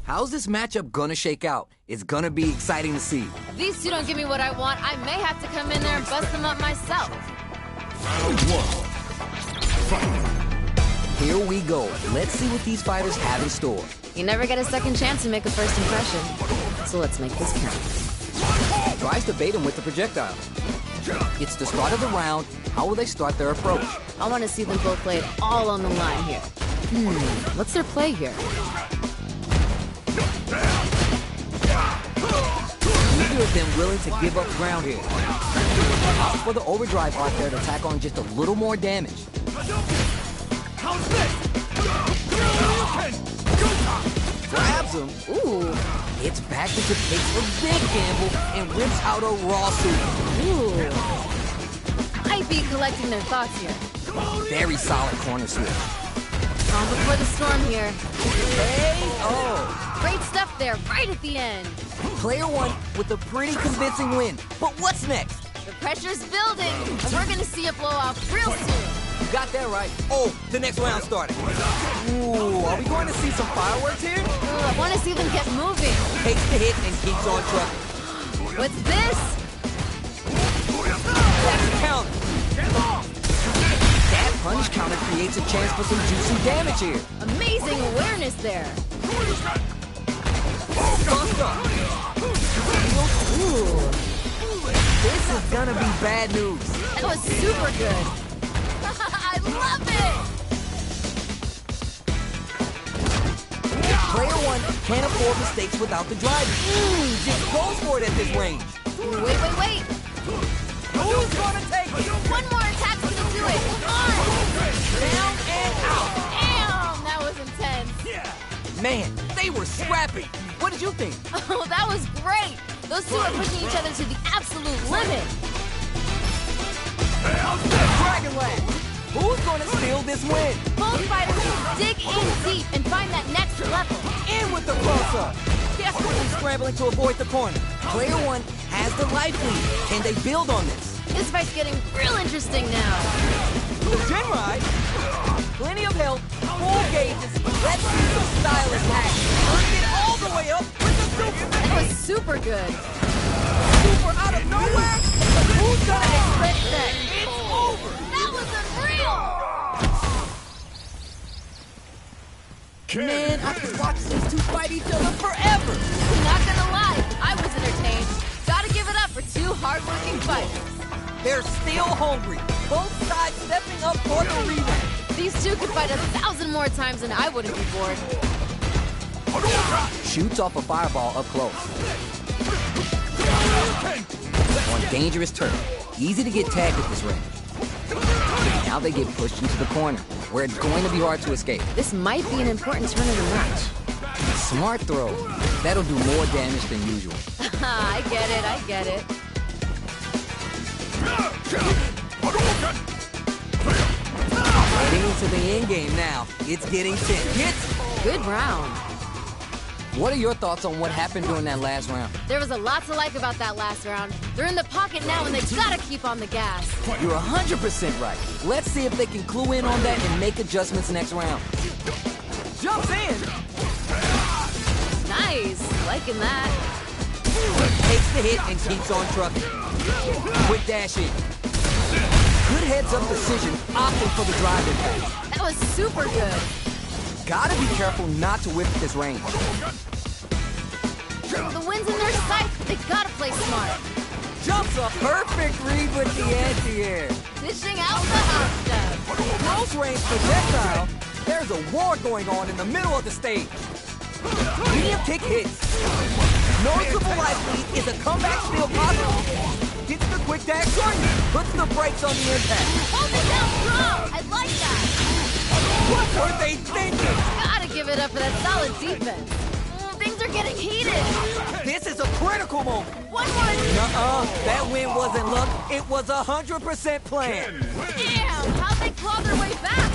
How's this matchup gonna shake out? It's gonna be exciting to see. If these two don't give me what I want, I may have to come in there and bust them up myself. Round one. Fight. Here we go. Let's see what these fighters have in store. You never get a second chance to make a first impression. So let's make this count. Tries to bait him with the projectile. It's the start of the round. How will they start their approach? I want to see them both lay it all on the line here. What's their play here? Neither of them willing to give up ground here. Opt for the overdrive art there to tack on just a little more damage. Grabs him. Ooh. It's back into takes a big gamble and rips out a raw super. Ooh. Might be collecting their thoughts here. Very solid corner switch. Calm before the storm here. Hey, oh. Great stuff there, right at the end. Player one with a pretty convincing win. But what's next? The pressure's building, and we're gonna see a blowout real soon. You got that right. Oh, the next round started. Ooh, are we going to see some fireworks here? Ooh, I want to see them get moving. Takes the hit and keeps on trucking. What's this? That's a counter. That punch counter creates a chance for some juicy damage here. Amazing awareness there. Buster. Ooh, This is gonna be bad news. that was super good. I love it! Player one can't afford mistakes without the drive. Just goes for it at this range. Wait. Who's gonna take it? One more attack's gonna do it. Come on! Down and out. Damn, that was intense. Man, they were scrappy. What did you think? Oh, that was great. Those two are pushing each other to the absolute limit. Dragon Lash. Who's gonna steal this win? Both fighters dig in deep and find that next level. In with the close-up. Desperately scrambling to avoid the corner. Player one has the life lead. Can they build on this? This fight's getting real interesting now. The Gen Ride. Plenty of health. Full gauges. Let's see some stylish action. Turn it all the way up with the super. That was super good. Super out of nowhere? Who's gonna expect that? It's over. That was unreal! Man, I could watch these two fight each other forever. Not gonna lie, I was entertained. Gotta give it up for two hardworking fighters. They're still hungry. Both sides stepping up for the rematch. These two could fight 1,000 more times and I wouldn't be bored. Shoots off a fireball up close. On dangerous turf. Easy to get tagged at this range. Now they get pushed into the corner, where it's going to be hard to escape. This might be an important turn of the match. Smart throw. That'll do more damage than usual. I get it. Heading into the end game now. It's getting tense. Hits. Good round. What are your thoughts on what happened during that last round? There was a lot to like about that last round. They're in the pocket now and they gotta keep on the gas. You're 100% right. Let's see if they can clue in on that and make adjustments next round. Jumps in. Nice, liking that. Takes the hit and keeps on trucking. Quick dash in. Good heads-up decision, opting for the drive impact. That was super good. Gotta be careful not to whip at this range. The wind's in their sights, but they gotta play smart. Jumps a perfect read with the anti-air. Dishing out the hot stuff. Close range projectile. There's a war going on in the middle of the stage. Medium kick hits. Noticeable life lead. Is a comeback still possible? Gets the quick dash short. Puts the brakes on the impact. Hold it down strong. I like that. What were they thinking? Gotta give it up for that solid defense. Things are getting heated. This is a critical moment. One more. Nuh-uh. That win wasn't luck. It was 100% planned. Damn, how'd they claw their way back?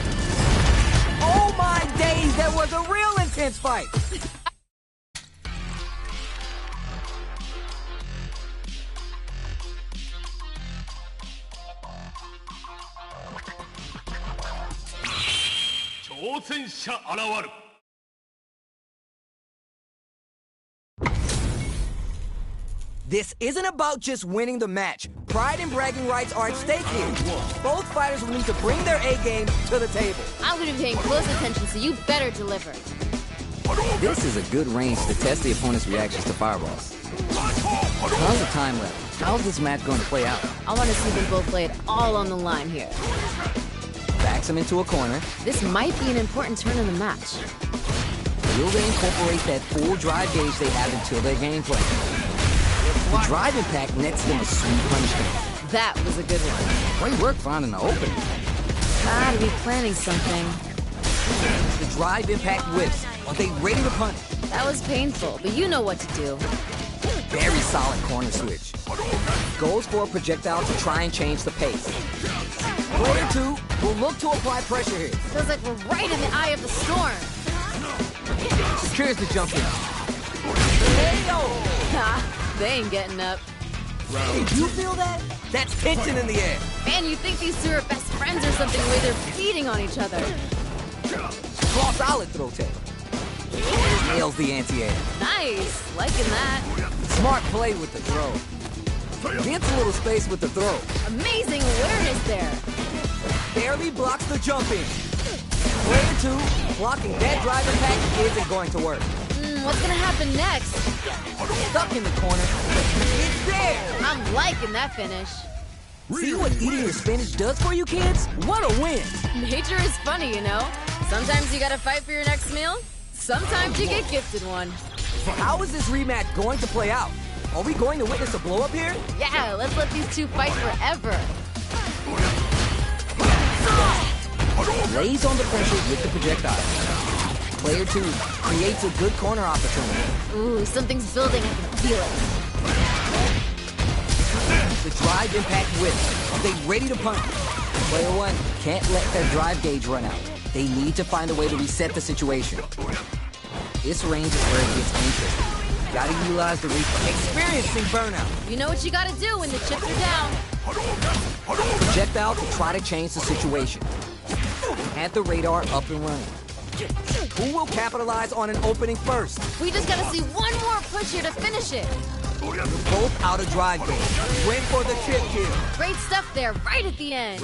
Oh my days, that was a real intense fight.挑戦者現る。This isn't about just winning the match. Pride and bragging rights are at stake here. Both fighters will need to bring their A-game to the table. I'm gonna be paying close attention, so you better deliver. This is a good range to test the opponent's reactions to fireballs. Tons of time left. How's this match going to play out? I want to see them both lay it all on the line here. Backs him into a corner. This might be an important turn in the match. Will they incorporate that full drive gauge they have until their gameplay? The drive impact nets them a sweet punishment. That was a good one. Great work finding the opening. Gotta be planning something. The drive impact whips. Are they ready to punish? That was painful, but you know what to do. Very solid corner switch. Goes for a projectile to try and change the pace. Player 2 will look to apply pressure here. Feels like we're right in the eye of the storm. Secures the jump in. Hey-yo! Ha! They ain't getting up. Did you feel that? That's tension in the air. Man, you think these two are best friends or something, the way they're feeding on each other. Claw solid throw tail. Nails the anti-air. Nice. Liking that. Smart play with the throw. Gets a little space with the throw. Amazing awareness there. Barely blocks the jump in. Player 2, blocking that drive impact isn't going to work. What's gonna happen next? Stuck in the corner. It's there! I'm liking that finish. See what eating your spinach does for you kids? What a win! Nature is funny, you know? Sometimes you gotta fight for your next meal. Sometimes you get gifted one. How is this rematch going to play out? Are we going to witness a blow-up here? Yeah, let's let these two fight forever. Lays on the pressure with the projectile. Player 2 creates a good corner opportunity. Ooh, something's building, I can feel it. The drive impact whip. Are they ready to punch? Player 1 can't let their drive gauge run out. They need to find a way to reset the situation. This range is where it gets interesting. Gotta utilize the replay. Experiencing burnout. You know what you gotta do when the chips are down. Projectile to try to change the situation. Had the radar up and running. Who will capitalize on an opening first? We just gotta see one more push here to finish it. Both out of drive gauge. Went for the chip kill. Great stuff there, right at the end.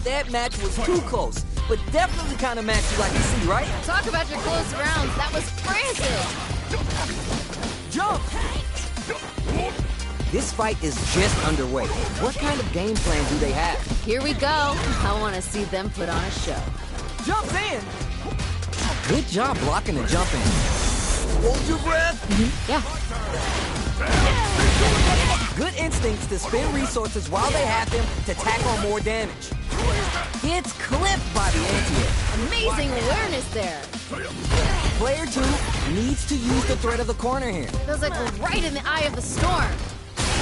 That match was too close, but definitely the kind of match you like to see, right? Talk about your close rounds. That was frantic. Jump! This fight is just underway. What kind of game plan do they have? Here we go. I want to see them put on a show. Jumps in! Good job blocking the jump in. Hold your breath! Yeah. Good instincts to spend resources while they have them to tack on more damage. Gets clipped by the anti-air. Amazing awareness there. Player 2 needs to use the threat of the corner here. Feels like we're right in the eye of the storm.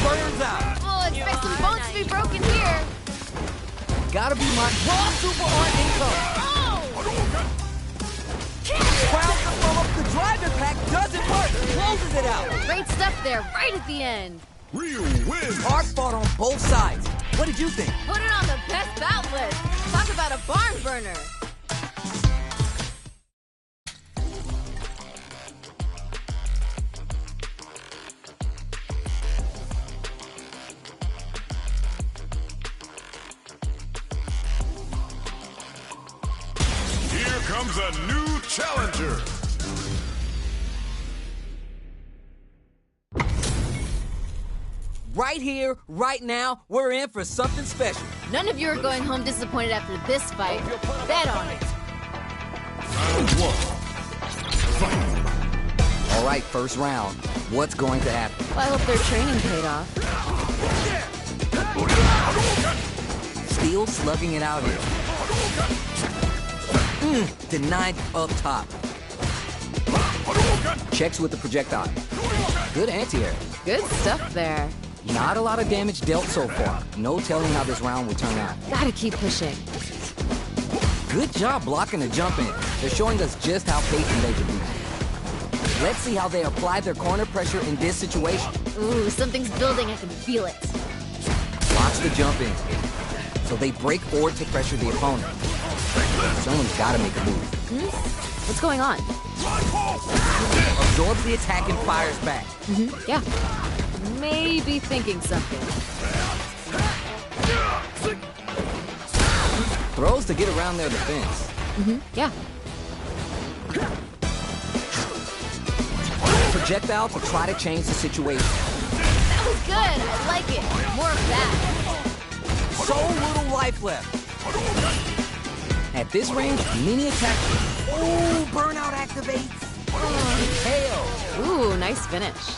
Burns out. Oh, expect some bones to be broken here. Gotta be my raw super on income. Oh! Crowds the throw up. The drive impact doesn't work. Closes it out. Great stuff there, right at the end. Real win. Hard fought on both sides. What did you think? Put it on the best bout list. Talk about a barn burner. Here comes a new challenger. Right here, right now, we're in for something special. None of you are going home disappointed after this fight. Bet on it. Round 1. Fight. All right, first round. What's going to happen? Well, I hope their training paid off. Still slugging it out here. Denied up top. Checks with the projectile. Good anti-air. Good stuff there. Not a lot of damage dealt so far. No telling how this round will turn out. Gotta keep pushing. Good job blocking the jump in. They're showing us just how patient they can be. Let's see how they apply their corner pressure in this situation. Ooh, something's building. I can feel it. Blocks the jump in. So they break forward to pressure the opponent. Someone's got to make a move. What's going on? Absorbs the attack and fires back. Yeah. maybe thinking something. Throws to get around their defense. Yeah. Projectile to try to change the situation. That was good. I like it. More of that. So little life left. At this range, mini attack. Oh, burnout activates. KO. Ooh, nice finish.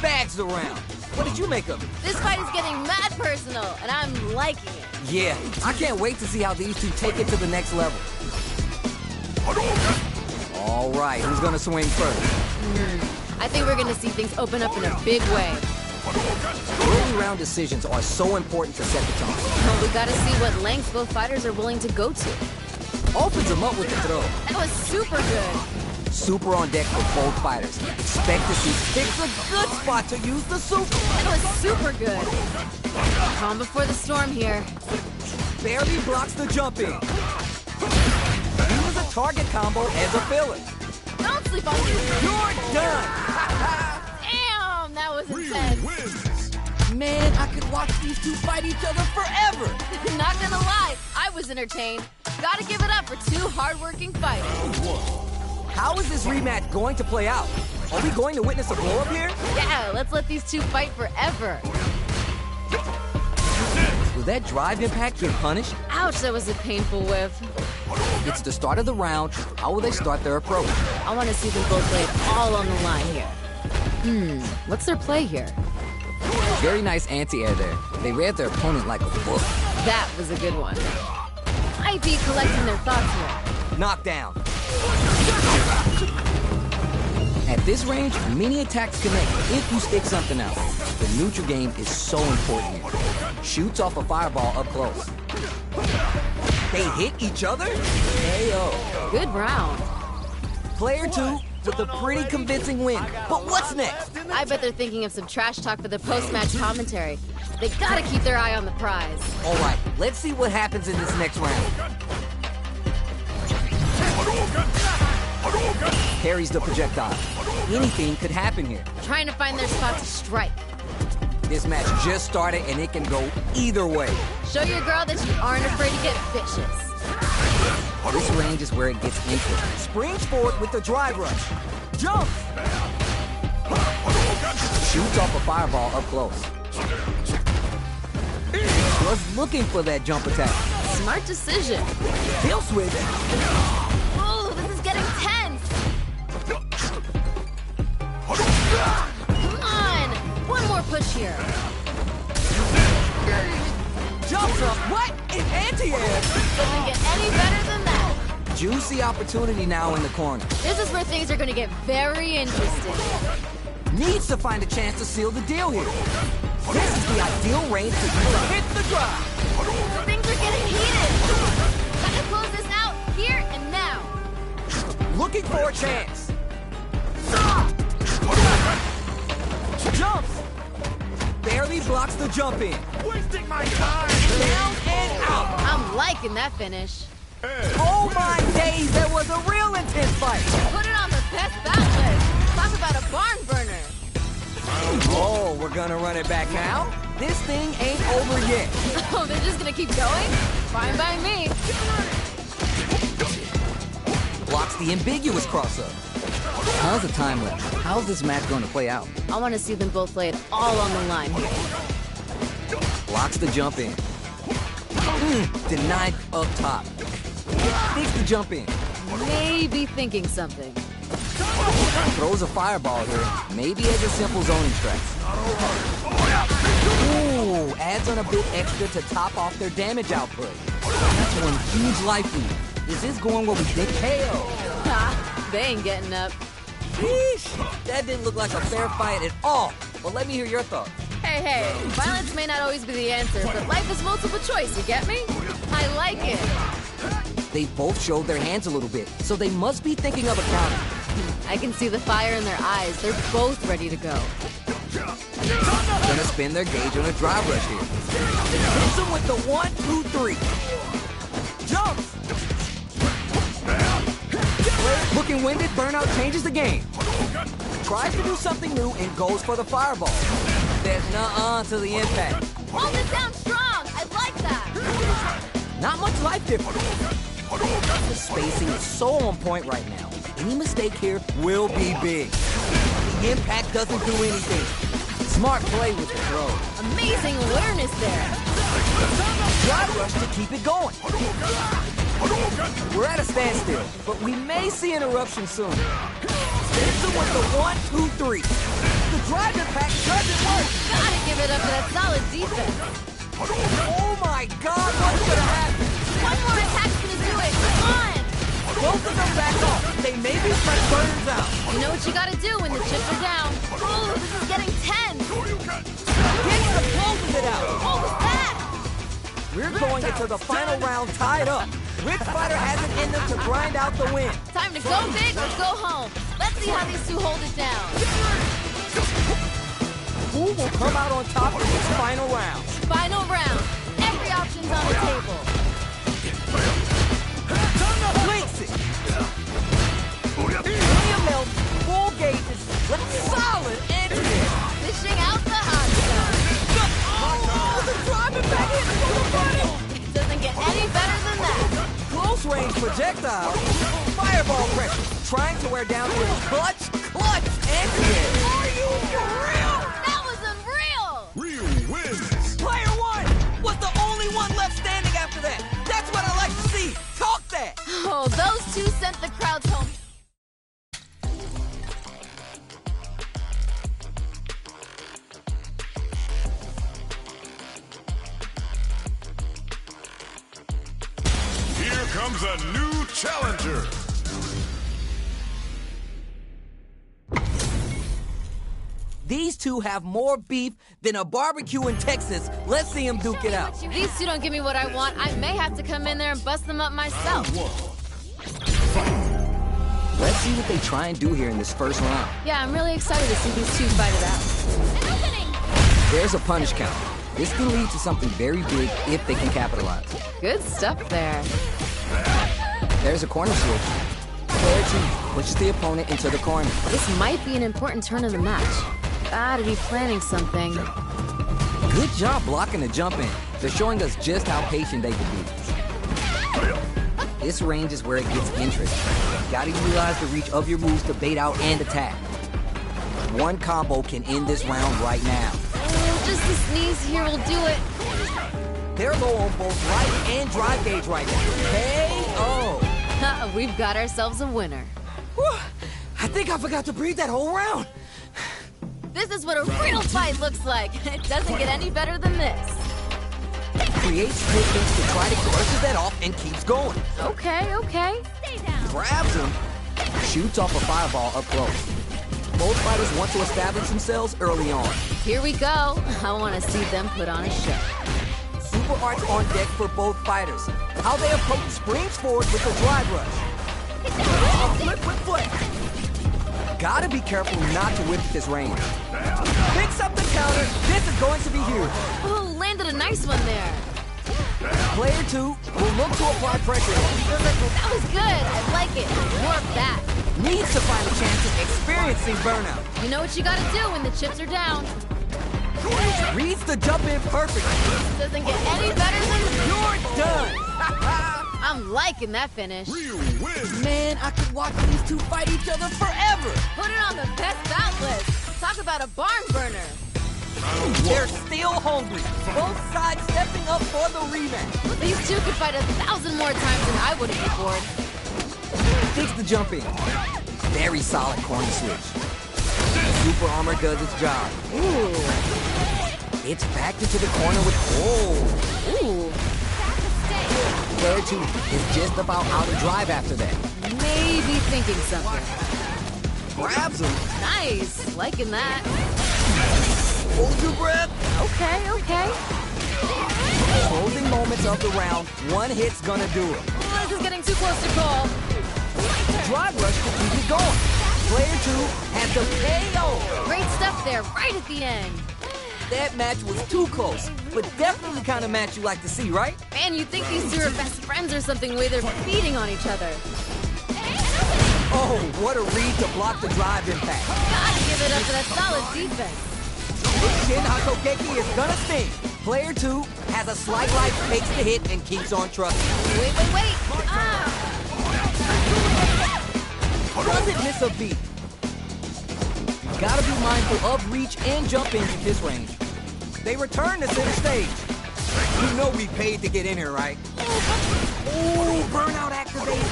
Bags around. What did you make of it? This fight is getting mad personal, and I'm liking it. Yeah, I can't wait to see how these two take it to the next level. All right, who's gonna swing first? I think we're gonna see things open up in a big way. Early round decisions are so important to set the tone. But we gotta see what lengths both fighters are willing to go to. Opens them up with the throw. That was super good. Super on deck for both fighters. Expect to see picks a good spot to use the super. That was super good. Calm before the storm here. Barely blocks the jump in. Use a target combo as a filler. Don't sleep on me. You're done. Damn, that was Ryu intense. wins. Man, I could watch these two fight each other forever. Not gonna lie, I was entertained. Gotta give it up for two hardworking fighters. How is this rematch going to play out? Are we going to witness a blow-up here? Yeah, let's let these two fight forever. Will that drive impact get punished? Ouch, that was a painful whiff. It's the start of the round. How will they start their approach? I want to see them both lay it all on the line here. What's their play here? Very nice anti-air there. They read their opponent like a book. That was a good one. Might be collecting their thoughts here. Knockdown. At this range, mini attacks connect if you stick something out. The neutral game is so important here. Shoots off a fireball up close. They hit each other? KO. Good round. Player 2 with a pretty convincing win. But what's next? I bet they're thinking of some trash talk for the post-match commentary. They gotta keep their eye on the prize. All right, let's see what happens in this next round. Parries the projectile. Anything could happen here. Trying to find their spot to strike. This match just started and it can go either way. Show your girl that you aren't afraid to get vicious. This range is where it gets interesting. Springs forward with the drive rush. Jump! Shoots off a fireball up close. Was looking for that jump attack. Smart decision. Kill switch. Ooh, this is getting tense. Come on, one more push here. Jumps up. What? In anti-air. Doesn't get any better than that. Juicy opportunity now in the corner. This is where things are going to get very interesting. Needs to find a chance to seal the deal here. This is the ideal range to hit the drive. Things are getting heated. Gotta close this out here and now. Looking for a chance. Jumps. Barely blocks the jump in. Wasting my time. Down and out. I'm liking that finish. Oh my days, that was a real intense fight. Put it on the best bout list. Talk about a barn burner. Oh, we're gonna run it back now? This thing ain't over yet. Oh, they're just gonna keep going? Fine by me. Blocks the ambiguous crossover. How's the time left? How's this match going to play out? I want to see them both lay it all on the line here. Blocks the jump in. Denied up top. Takes the jump in. Maybe thinking something. Throws a fireball here. Maybe as a simple zoning stretch. Ooh, adds on a bit extra to top off their damage output. That's one huge life lead. Is this going where we think? KO. Ha! They ain't getting up. Yeesh, that didn't look like a fair fight at all. But let me hear your thoughts. Hey, violence may not always be the answer, but life is multiple choice, you get me? I like it. They both showed their hands a little bit, so they must be thinking of a counter. I can see the fire in their eyes. They're both ready to go. Gonna spin their gauge on a drive rush here. Hits them with the 1, 2, 3. Jumps! Looking winded, Burnout changes the game. Tries to do something new and goes for the fireball. says nuh-uh to the impact. Hold it down strong. I like that. Not much life difference. The spacing is so on point right now. Any mistake here will be big. The impact doesn't do anything. Smart play with the throw. Amazing awareness there. Drive rush to keep it going. We're at a standstill, but we may see an eruption soon. Spencer with the 1, 2, 3. The drive impact doesn't work. Gotta give it up for that solid defense. Oh my God, what's gonna happen? One more attack's gonna do it. Come on. Both of them back off. They may be fresh burners out. You know what you gotta do when the chips are down. Oh, this is getting tense. Gets the closing it out. What was that? We're going into the final round tied up. Which fighter has it in them to grind out the win? Time to go big or go home. Let's see how these two hold it down. Who will come out on top in this final round? Final round. Every option's on the table. Links it. William Milk, full gauges, with solid entry. Fishing out the hot stuff. Oh, the driving back in for the money. It doesn't get any better than that. Close range projectile. Fireball pressure. Trying to wear down with clutch, entry. Are you for real? That was unreal. Real wins. Player 1 was the only one left standing after that. That's what I like to see. Talk that. Oh, those two sent the crowds home. Here comes a new challenger. These two have more beef than a barbecue in Texas. Let's see them duke it out. If these two don't give me what I want, I may have to come in there and bust them up myself. Let's see what they try and do here in this first round. Yeah, I'm really excited to see these two fight it out. An opening! There's a punish count. This can lead to something very big if they can capitalize. Good stuff there. There's a corner switch. Player 2 pushes the opponent into the corner. This might be an important turn in the match. Gotta be planning something. Good job blocking the jump in. They're showing us just how patient they can be. This range is where it gets interesting. Gotta utilize the reach of your moves to bait out and attack. One combo can end this round right now. Oh, just a sneeze here will do it. They're low on both light and drive gauge right now. KO! We've got ourselves a winner. Whew. I think I forgot to breathe that whole round. This is what a real fight looks like. It doesn't get any better than this. Creates distance to try to brushes that off and keeps going. Okay. Stay down. Grabs him, shoots off a fireball up close. Both fighters want to establish themselves early on. Here we go. I want to see them put on a show. Super arts on deck for both fighters. How they approach springs forward with the drive rush. Flip with flip. Gotta be careful not to whip at this range. Picks up the counter. This is going to be huge. Oh, landed a nice one there. Player 2 will look to apply pressure. That was good. I like it. More of that. Needs to find a chance of experiencing burnout. You know what you gotta do when the chips are down. Reads the jump in perfectly. Doesn't get any better than You're done. I'm liking that finish. Real wins. Man, I could watch these two fight each other forever. Put it on the best bout list. Talk about a barn burner. They're still hungry. Both sides stepping up for the rematch. These two could fight 1,000 more times than I would have bored. Takes the jump in. Very solid corner switch. Super armor does its job. Ooh. It's backed into the corner with Ooh. Player 2 is just about out of drive after that. Maybe thinking something. Grabs him. Nice. Liking that. Hold your breath. Okay. Closing moments of the round. One hit's gonna do it. Oh, this is getting too close to call. Drive rush to keep it going. Player 2 has the KO. Great stuff there, right at the end. That match was too close, but definitely the kind of match you like to see, right? Man, you'd think these two are best friends or something, the way they're feeding on each other. Oh, what a read to block the drive impact. Gotta give it up for that solid defense. Shin Hakogeki is gonna sting. Player 2 has a slight life, takes the hit, and keeps on trucking. Wait. Doesn't miss a beat. Gotta be mindful of reach and jump ins at this range. They return to center stage. You know we paid to get in here, right? Ooh, burnout activated.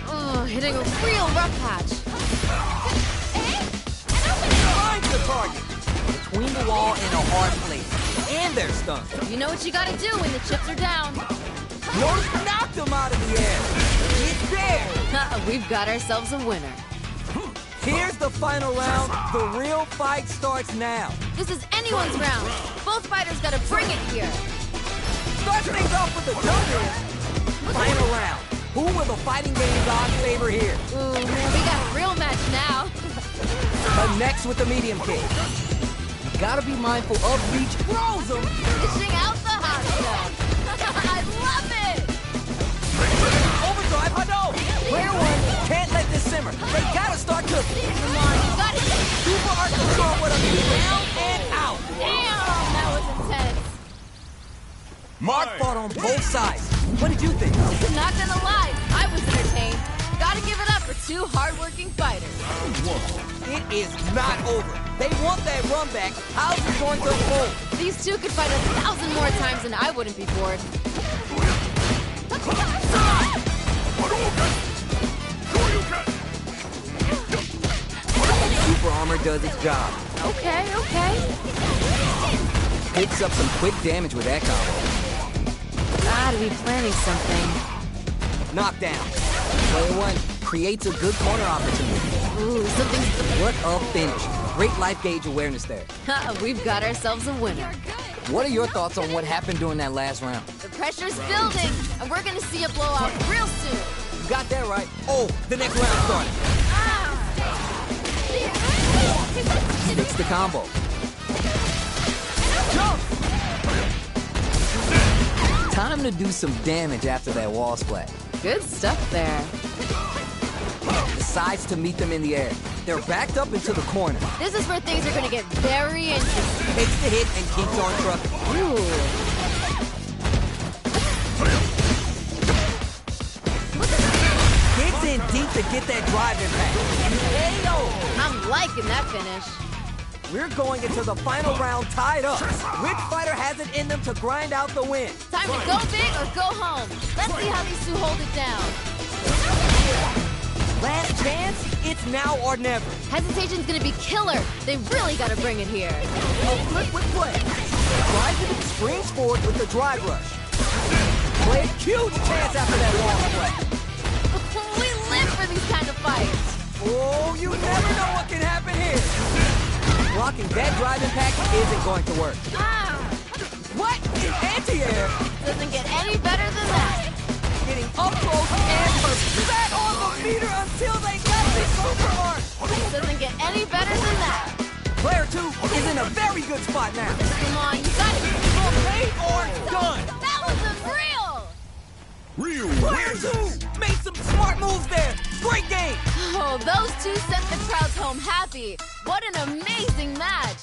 Oh, hitting a real rough patch. Find the target. Between the wall and a hard place. And they're stunned. You know what you gotta do when the chips are down. Notice knocked them out of the air. It's there. We've got ourselves a winner. Here's the final round. The real fight starts now. This is anyone's round. Both fighters gotta bring it here. Starts things off with the jump. Final round. Who will the fighting game's odds favor here? Ooh, man, we got a real match now. Next with the medium kick. You gotta be mindful of reach. Throws them. Dishing out the hot stuff. I love it! Overdrive, Hado. Player 1 can't let this simmer. They gotta start cooking. Come on, you got it! Super Art Control with a down and out. Damn, that was intense. Mark fought on both sides. What did you think? Not gonna lie, I was entertained. Gotta give it up for two hardworking fighters. It is not over. They want that run back. How's it going to unfold? These two could fight 1,000 more times and I wouldn't be bored. Super Armor does its job. Okay. Picks up some quick damage with that combo. Gotta be planning something. Knockdown. Player 1 creates a good corner opportunity. Ooh, something's... What a finish. Great life gauge awareness there. We've got ourselves a winner. What are your thoughts on what happened during that last round? The pressure's building, and we're gonna see a blowout real soon. You got that right. Oh, the next round started. Sticks the combo. Jump! Time to do some damage after that wall splat. Good stuff there. Decides to meet them in the air. They're backed up into the corner. This is where things are gonna get very interesting. Takes the hit and keeps on trucking. Ooh. Gets in deep to get that drive impact. KO! I'm liking that finish. We're going into the final round tied up. Which fighter has it in them to grind out the win? Time to go big or go home. Let's see how these two hold it down. Last chance? It's now or never. Hesitation's gonna be killer. They really gotta bring it here. A flip with play. Drives it and springs forward with the drive rush. Play huge chance after that wall play. We live for these kind of fights. Oh, you never know what can happen here. Blocking that drive impact isn't going to work. What? Anti-air? Doesn't get any better than that. Getting up close and personal. Sat on the meter until they got the super art. Doesn't get any better than that. Player 2 is in a very good spot now. Come on, you got it. Paid or done. That was unreal. Real Player 2 made some smart moves there. Great game. Oh, those two sent the crowds home happy. What an amazing match.